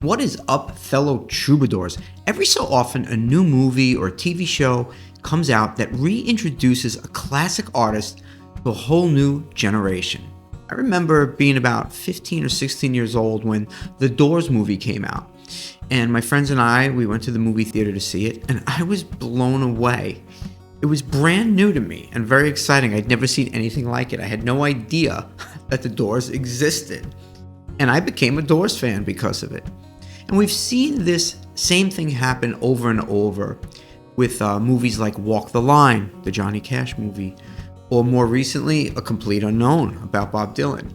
What is up, fellow troubadours? Every so often, a new movie or TV show comes out that reintroduces a classic artist to a whole new generation. I remember being about 15 or 16 years old when the Doors movie came out. And my friends and we went to the movie theater to see it, and I was blown away. It was brand new to me and very exciting. I'd never seen anything like it. I had no idea that the Doors existed. And I became a Doors fan because of it. And we've seen this same thing happen over and over with movies like Walk the Line, the Johnny Cash movie, or more recently, A Complete Unknown about Bob Dylan.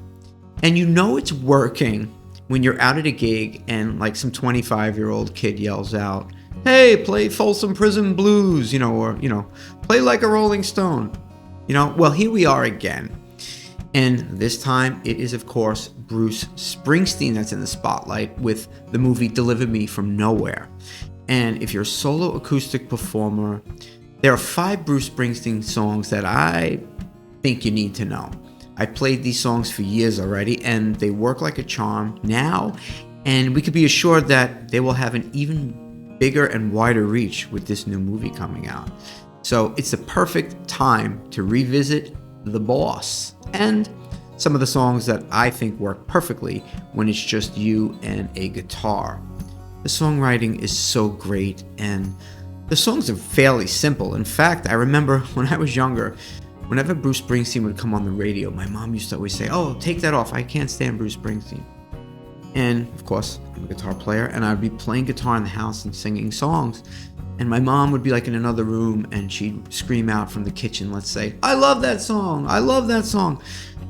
And you know it's working when you're out at a gig and like some 25-year-old kid yells out, "Hey, play Folsom Prison Blues," or play Like a Rolling Stone. Well, here we are again. And this time it is, of course, Bruce Springsteen that's in the spotlight with the movie Deliver Me From Nowhere. And if you're a solo acoustic performer, there are 5 Bruce Springsteen songs that I think you need to know. I played these songs for years already, and they work like a charm now, and we could be assured that they will have an even bigger and wider reach with this new movie coming out. So it's the perfect time to revisit The Boss and some of the songs that I think work perfectly when it's just you and a guitar. The songwriting is so great, and the songs are fairly simple. In fact, I remember when I was younger, whenever Bruce Springsteen would come on the radio, my mom used to always say, "Oh, take that off, I can't stand Bruce Springsteen." And of course, I'm a guitar player, and I'd be playing guitar in the house and singing songs. And my mom would be like in another room, and she'd scream out from the kitchen, let's say, "I love that song, I love that song."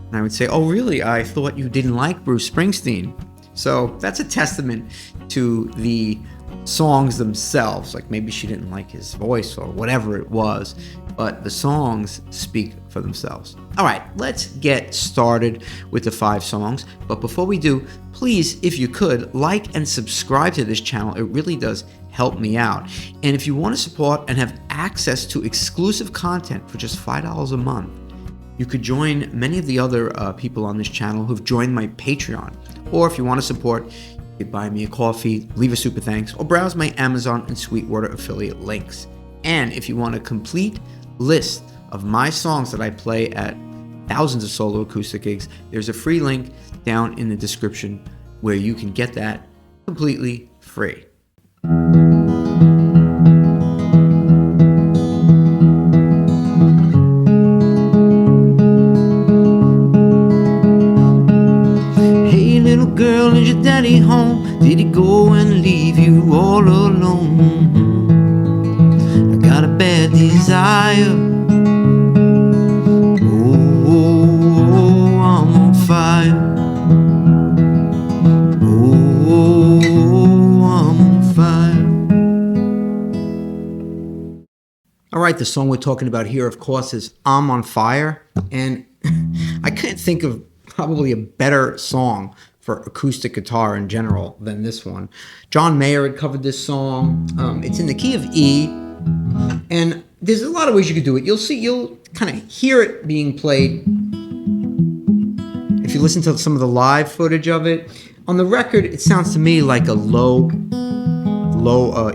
And I would say, "Oh, really? I thought you didn't like Bruce Springsteen." So that's a testament to the songs themselves. Like maybe she didn't like his voice or whatever it was, but the songs speak for themselves. All right, let's get started with the 5 songs. But before we do, please, if you could, like and subscribe to this channel. It really does help me out. And if you want to support and have access to exclusive content for just $5 a month, you could join many of the other people on this channel who've joined my Patreon. Or if you want to support, you could buy me a coffee, leave a super thanks, or browse my Amazon and Sweetwater affiliate links. And if you want a complete list of my songs that I play at thousands of solo acoustic gigs, there's a free link down in the description where you can get that completely free. Hey little girl, is your daddy home? Did he go and leave you all alone? I got a bad desire. Oh, I'm on fire. All right, the song we're talking about here, of course, is I'm on Fire. And I can't think of probably a better song for acoustic guitar in general than this one. John Mayer had covered this song. It's in the key of E. And there's a lot of ways you could do it. You'll kind of hear it being played if you listen to some of the live footage of it. On the record, it sounds to me like a low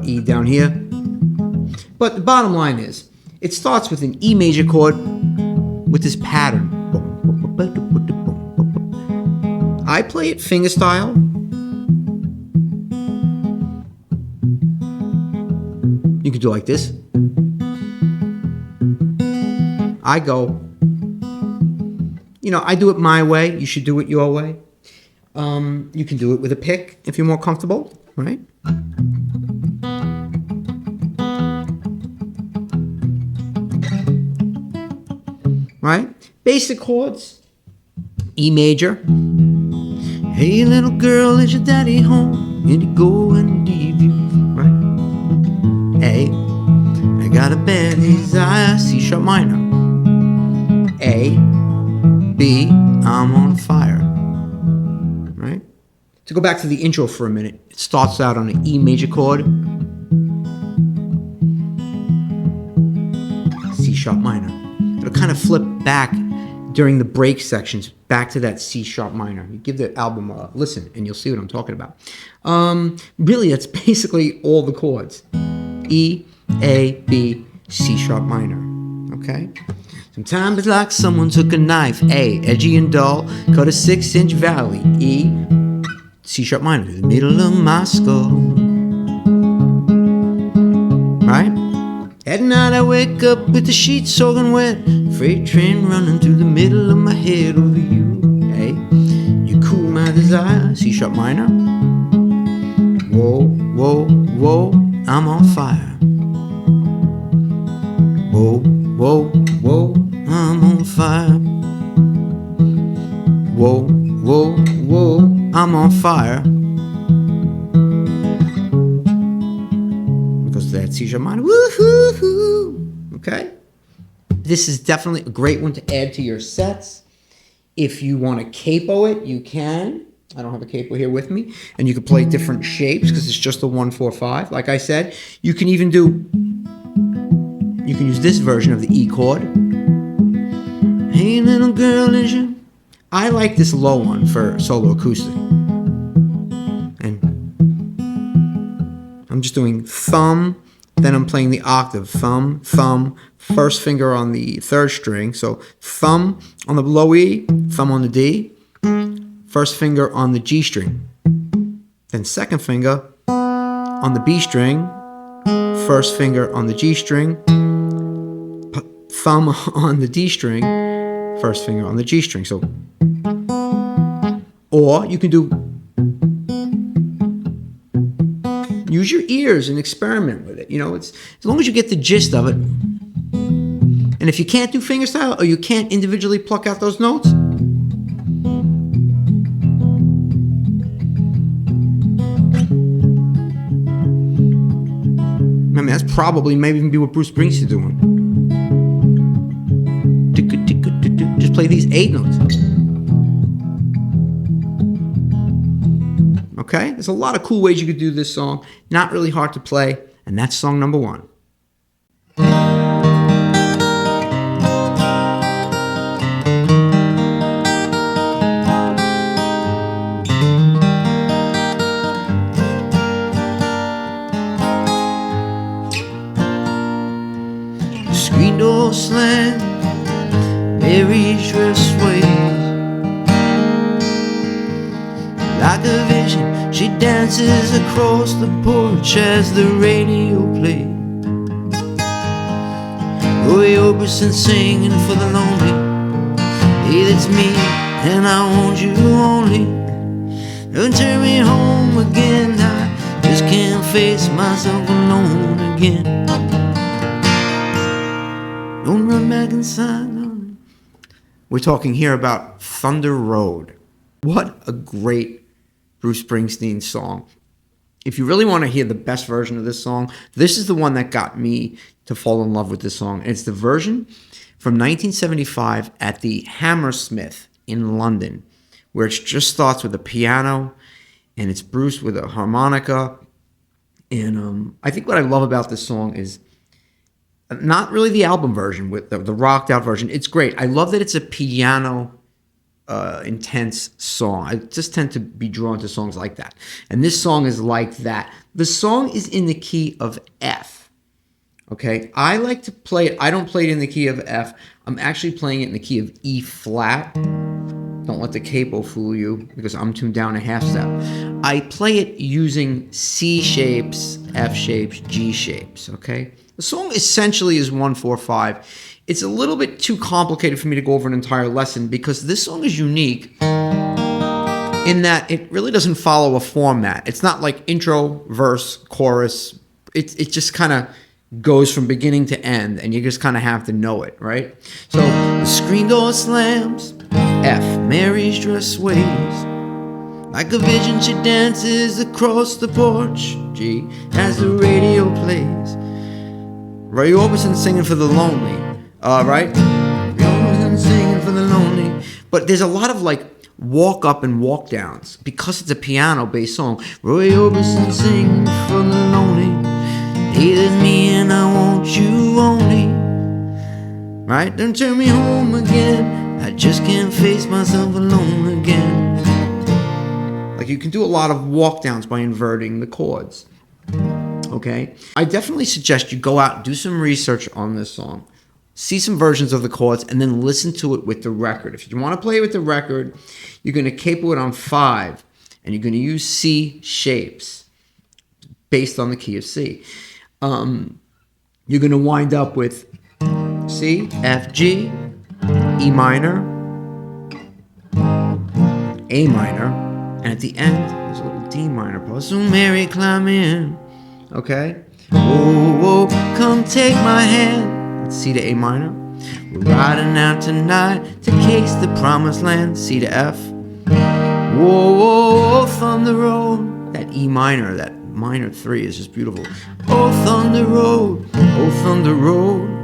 E down here. But the bottom line is, it starts with an E major chord with this pattern. I play it fingerstyle. You can do it like this. I go, I do it my way. You should do it your way. You can do it with a pick if you're more comfortable, right? Right? Basic chords. E major. Hey little girl, is your daddy home? Did he go and leave you? Right? A. I got a bad desire. C sharp minor. A. B. I'm on fire. Right? To go back to the intro for a minute, it starts out on an E major chord. C sharp minor. It'll kind of flip back during the break sections back to that C sharp minor. You give the album a listen and you'll see what I'm talking about. Really, that's basically all the chords. E, A, B, C sharp minor. Okay? Sometimes it's like someone took a knife, A, edgy and dull, cut a 6-inch valley, E, C sharp minor, through the middle of my skull. Right? At night I wake up with the sheets soaking wet, freight train running through the middle of my head over you. Hey, you cool my desire, C sharp minor. Whoa, whoa, whoa, I'm on fire. Whoa, whoa, whoa, I'm on fire. Whoa, whoa, whoa, I'm on fire. That C sharp minor, woohoo! Okay, this is definitely a great one to add to your sets. If you want to capo it, you can. I don't have a capo here with me, and you can play different shapes because it's just a 1-4-5. Like I said, you can even use this version of the E chord. Hey, little girl, is you? I like this low one for solo acoustic. I'm just doing thumb, then I'm playing the octave. Thumb, thumb, first finger on the third string. So thumb on the low E, thumb on the D, first finger on the G string. Then second finger on the B string, first finger on the G string, thumb on the D string, first finger on the G string. So, or you can do, use your ears and experiment with it. You know, it's as long as you get the gist of it. And if you can't do fingerstyle or you can't individually pluck out those notes, I mean, that's probably maybe even be what Bruce Springsteen doing. Just play these 8 notes. Okay? There's a lot of cool ways you could do this song. Not really hard to play. And that's song number 1. The screen door slammed, Mary's dress sways. Like a vision, she dances across the porch as the radio plays. Roy Orbison singing for the lonely. Hey, that's me, and I want you only. Don't turn me home again, I just can't face myself alone again. Don't run back inside. We're talking here about Thunder Road. What a great Bruce Springsteen song. If you really want to hear the best version of this song, this is the one that got me to fall in love with this song. And it's the version from 1975 at the Hammersmith in London, where it just starts with a piano and it's Bruce with a harmonica. And I think what I love about this song is not really the album version with the rocked out version. It's great. I love that it's a piano intense song. I just tend to be drawn to songs like that. And this song is like that. The song is in the key of F. Okay? I like to play it. I don't play it in the key of F. I'm actually playing it in the key of E flat. Don't let the capo fool you because I'm tuned down a half step. I play it using C shapes, F shapes, G shapes. Okay? The song essentially is 1-4-5. It's a little bit too complicated for me to go over an entire lesson because this song is unique in that it really doesn't follow a format. It's not like intro, verse, chorus. It just kind of goes from beginning to end, and you just kind of have to know it, right? So the screen door slams, F, Mary's dress sways. Like a vision, she dances across the porch, G, as the radio plays. Roy Orbison singing for the lonely. Right? Singing for the lonely. But there's a lot of like walk up and walk downs because it's a piano based song. Roy Orbison singing for the lonely. Hey, that's me and I want you only. Right? Don't turn me home again. I just can't face myself alone again. Like, you can do a lot of walk downs by inverting the chords. Okay? I definitely suggest you go out and do some research on this song. See some versions of the chords and then listen to it with the record. If you want to play with the record, you're going to capo it on 5 and you're going to use C shapes based on the key of C. You're going to wind up with C, F, G, E minor, A minor, and at the end, there's a little D minor part. So Mary, climb in. Okay? Whoa, whoa, come take my hand. That's C to A minor. We're riding out tonight to case the promised land. C to F. Whoa, whoa, Thunder Road. That E minor, that minor 3 is just beautiful. Oh, Thunder Road, oh, Thunder Road.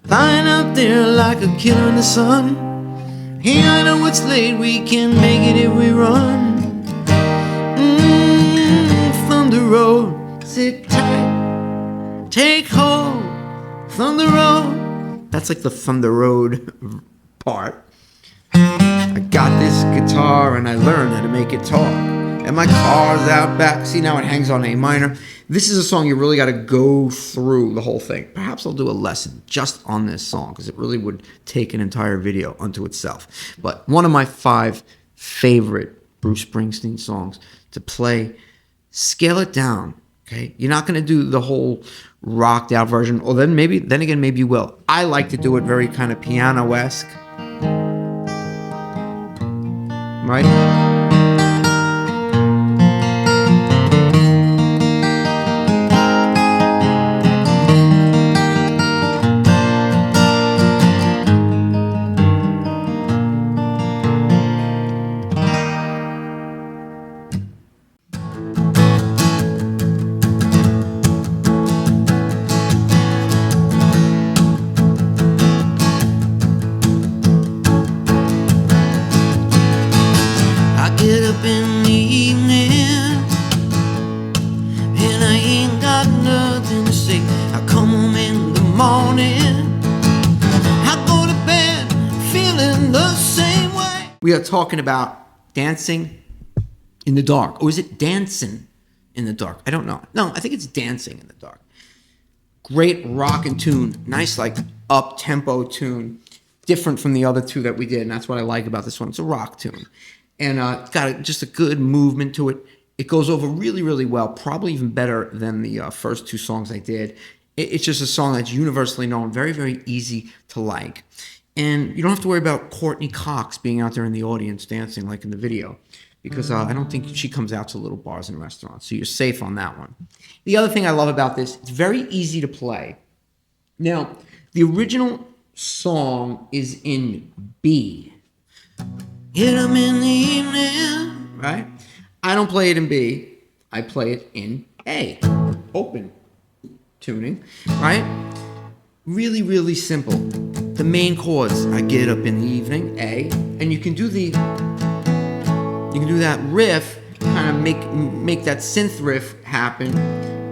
Lying out there like a killer in the sun. Hey, I know it's late, we can make it if we run. Thunder Road, sit tight, take hold. Thunder Road. That's like the Thunder Road part. I got this guitar and I learned how to make it talk. And my car's out back. See, now it hangs on A minor. This is a song you really got to go through the whole thing. Perhaps I'll do a lesson just on this song because it really would take an entire video unto itself. But one of my 5 favorite Bruce Springsteen songs to play. Scale it down. Okay, you're not going to do the whole rocked out version, or then again maybe you will. I like to do it very kind of piano-esque, right? Get up in the evening and I ain't got nothing to say. I come home in the morning, I go to bed feeling the same way. We are talking about dancing in the dark. Or is it dancing in the dark? I don't know. No, I think it's dancing in the dark. Great rockin' tune. Nice like up-tempo tune. Different from the other 2 that we did, and that's what I like about this one. It's a rock tune. And it's got just a good movement to it. It goes over really, really well, probably even better than the first 2 songs I did. It's just a song that's universally known, very, very easy to like. And you don't have to worry about Courtney Cox being out there in the audience dancing like in the video, because I don't think she comes out to little bars and restaurants, so you're safe on that one. The other thing I love about this, it's very easy to play. Now, the original song is in B. Hit 'em in the evening, right? I don't play it in B. I play it in A. Open tuning, right? Really, really simple. The main chords, I get up in the evening, A, and you can do that riff, kind of make that synth riff happen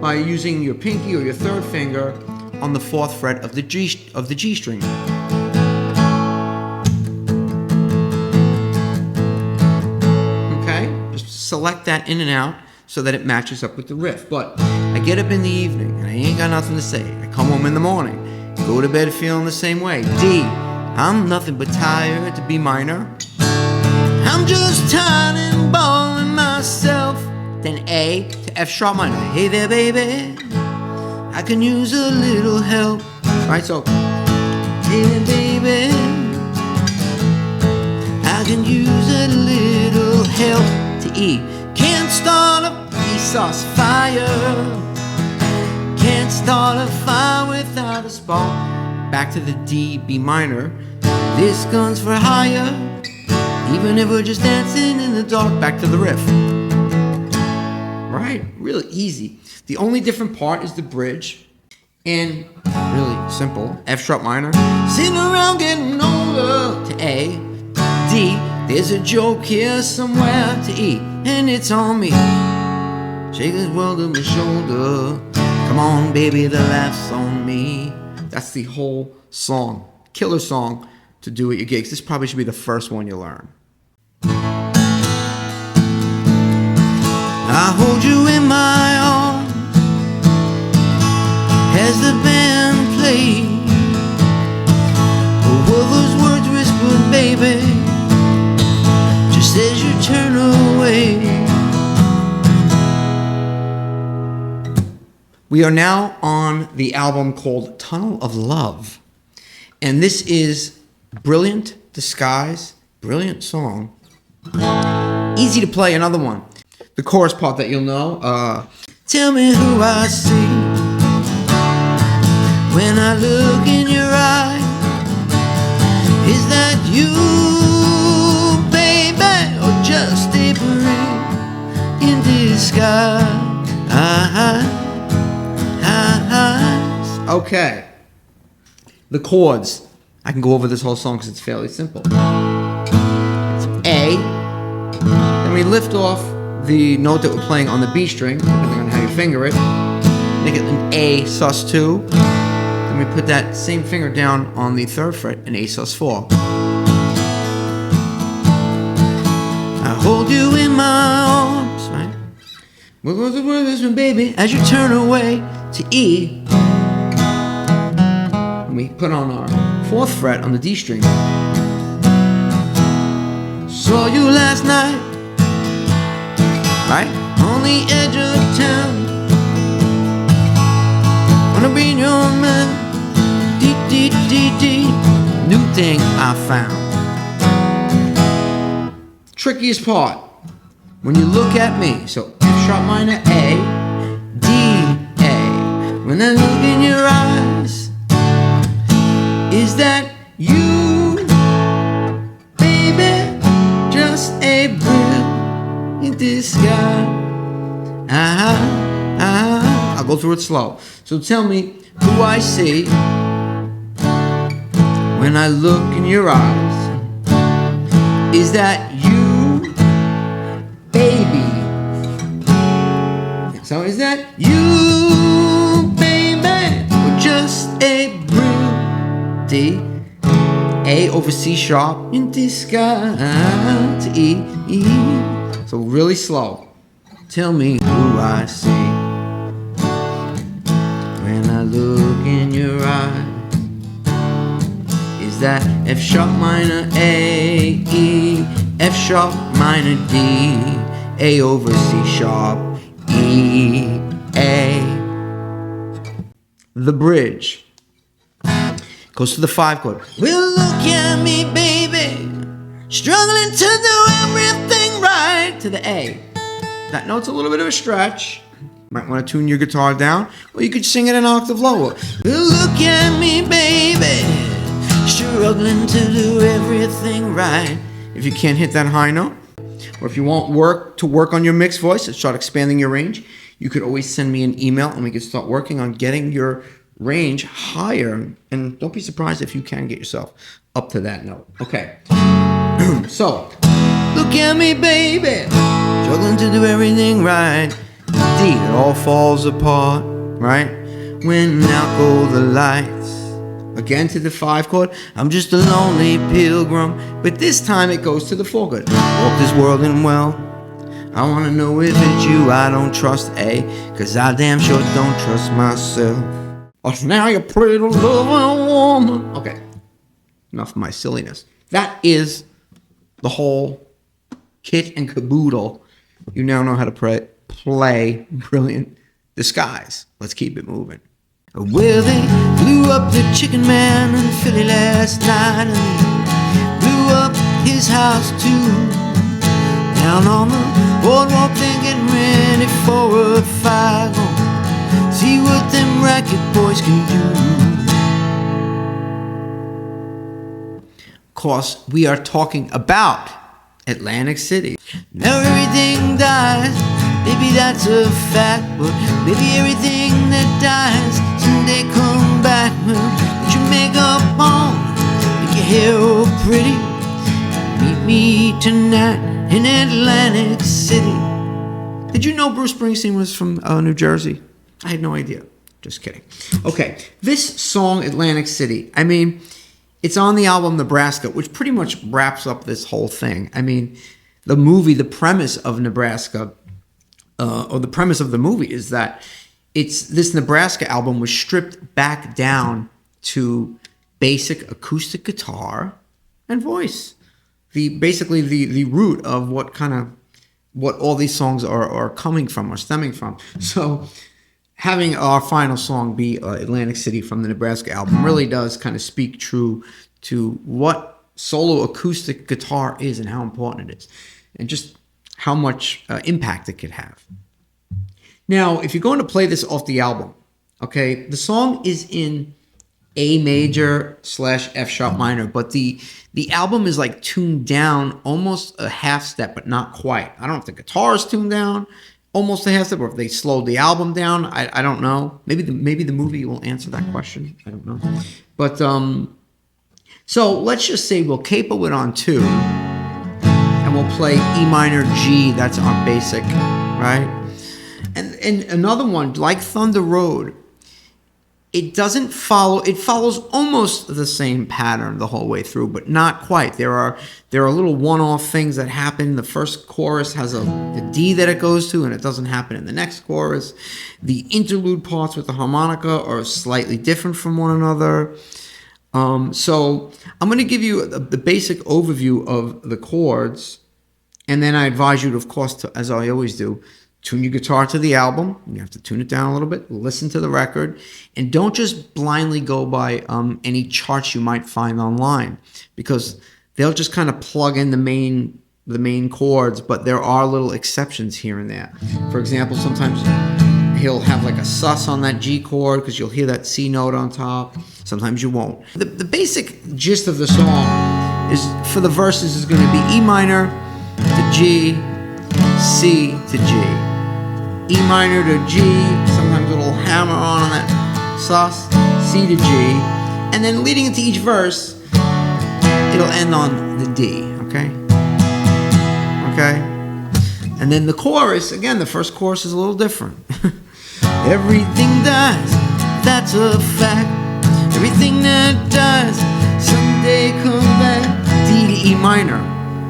by using your pinky or your 3rd finger on the 4th fret of the G string. Select that in and out so that it matches up with the riff. But I get up in the evening and I ain't got nothing to say. I come home in the morning, go to bed feeling the same way. D, I'm nothing but tired to B minor. I'm just tired and boring myself. Then A to F sharp minor. Hey there, baby, I can use a little help. Right, so hey there, baby, I can use a little help. To E, can't start a Vsauce fire. Can't start a fire without a spark. Back to the D, B minor. This gun's for hire. Even if we're just dancing in the dark. Back to the riff. Right, really easy. The only different part is the bridge. And really simple, F sharp minor. Sitting around getting older. To A, D. There's a joke here somewhere to E, and it's on me. Shake this world on my shoulder. Come on, baby, the laugh's on me. That's the whole song. Killer song. to do at your gigs. This probably should be the first one you learn. I hold you in my arms as the band played. Were those words whispered, baby, just as you turn away? We are now on the album called Tunnel of Love. And this is Brilliant Disguise, brilliant song. Easy to play, another one. The chorus part that you'll know. Tell me who I see when I look in your eyes. Is that you, baby, or just a breeze in disguise? Okay. The chords. I can go over this whole song because it's fairly simple. It's A. Then we lift off the note that we're playing on the B string, depending on how you finger it. Make it an A sus2. Then we put that same finger down on the 3rd fret, an A sus4. I hold you in my arms, right? What was the word this one, baby? As you turn away to E. And we put on our 4th fret on the D string. Saw you last night, right on the edge of town. Wanna be your man, dee dee dee dee. New thing I found. Trickiest part, when you look at me. So F sharp minor A, D A. When I look in your eyes, is that you, baby? Just a brilliant disguise. I'll go through it slow. So tell me who I see when I look in your eyes. Is that you, baby? So is that you, baby? Or just a brilliant D? A over C sharp in disguise to E, E. So really slow. Tell me who I see when I look in your eyes. Is that F sharp minor A, E, F sharp minor D, A over C sharp, E, A. The bridge goes to the 5 chord. Well, look at me, baby, struggling to do everything right, to the A. That note's a little bit of a stretch. Might want to tune your guitar down, or you could sing it an octave lower. Well, look at me, baby, struggling to do everything right. If you can't hit that high note, or if you want to work on your mixed voice and start expanding your range, you could always send me an email and we could start working on getting your range higher. And don't be surprised if you can get yourself up to that note. Okay. So, look at me, baby, struggling to do everything right. D, it all falls apart, right? When out go the lights. Again to the 5 chord. I'm just a lonely pilgrim, but this time it goes to the 4 chord. Walk this world in well. I wanna know if it's you. I don't trust A, cause I damn sure don't trust myself. Oh, now you pretty loving woman. Okay, enough of my silliness. That is the whole kit and caboodle. You now know how to play Brilliant Disguise. Let's keep it moving. Well, they blew up the chicken man in Philly last night, and they blew up his house too. Down on the boardwalk, they're getting ready for a fight. See what them racket boys can do. Of course, we are talking about Atlantic City. Now everything dies, maybe that's a fact, but maybe everything that dies someday come back. Put your makeup on, make your hair all pretty. Meet me tonight in Atlantic City. Did you know Bruce Springsteen was from New Jersey? I had no idea. Just kidding. Okay, this song, Atlantic City, I mean, It's on the album Nebraska, which pretty much wraps up this whole thing. I mean, the movie, the premise of Nebraska, or the premise of the movie is that this Nebraska album was stripped back down to basic acoustic guitar and voice. Basically the root of what all these songs are coming from or stemming from. So having our final song be Atlantic City from the Nebraska album really does kind of speak true to what solo acoustic guitar is and how important it is, and just how much impact it could have. Now, if you're going to play this off the album, okay, the song is in A major / F sharp minor, but the album is like tuned down almost a half step, but not quite. I don't know if the guitar is tuned down almost a half step, or if they slowed the album down. I don't know. Maybe the movie will answer that question. I don't know. But so let's just say we'll capo it on 2, and we'll play E minor G. That's our basic, right? And another one like Thunder Road. It doesn't follow. It follows almost the same pattern the whole way through, but not quite. There are little one-off things that happen. The first chorus has a D that it goes to, and it doesn't happen in the next chorus. The interlude parts with the harmonica are slightly different from one another. So I'm going to give you the basic overview of the chords, and then I advise you to, of course, as I always do, tune your guitar to the album. You have to tune it down a little bit. Listen to the record. And don't just blindly go by any charts you might find online, because they'll just kind of plug in the main chords, but there are little exceptions here and there. For example, sometimes he'll have like a sus on that G chord because you'll hear that C note on top. Sometimes you won't. The basic gist of the song is, for the verses, is going to be E minor to G, C to G. E minor to G, sometimes a little hammer on that sus, C to G, and then leading into each verse, it'll end on the D, okay? Okay? And then the chorus, again, the first chorus is a little different. Everything dies, that's a fact. Everything that dies, someday comes back. D to E minor.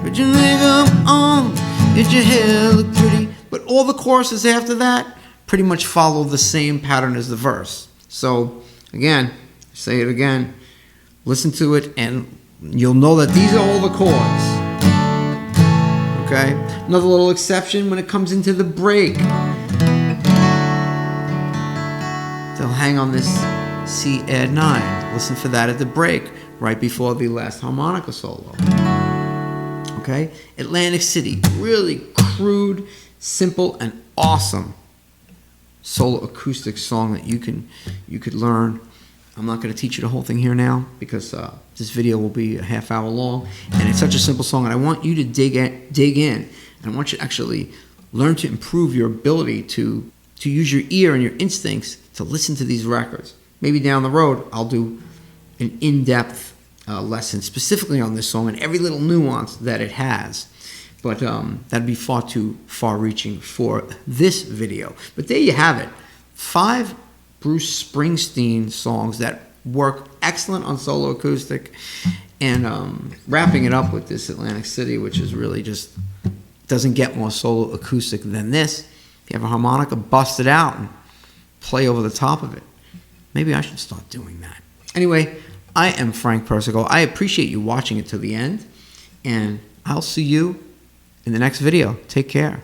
Put your leg up on, get your hair look pretty. But all the choruses after that pretty much follow the same pattern as the verse. So, again, say it again, listen to it, and you'll know that these are all the chords. Okay? Another little exception when it comes into the break. They'll hang on this C add 9. Listen for that at the break, right before the last harmonica solo. Okay? Atlantic City, really crude, simple, and awesome solo acoustic song that you could learn. I'm not going to teach you the whole thing here now, because this video will be a half hour long, and it's such a simple song, and I want you to dig in, and I want you to actually learn to improve your ability to use your ear and your instincts to listen to these records. Maybe down the road I'll do an in-depth lesson specifically on this song and every little nuance that it has. But that'd be far too far-reaching for this video. But there you have it. 5 Bruce Springsteen songs that work excellent on solo acoustic, and wrapping it up with this Atlantic City, which is really just doesn't get more solo acoustic than this. If you have a harmonica, bust it out and play over the top of it. Maybe I should start doing that. Anyway, I am Frank Persico. I appreciate you watching it to the end, and I'll see you in the next video. Take care.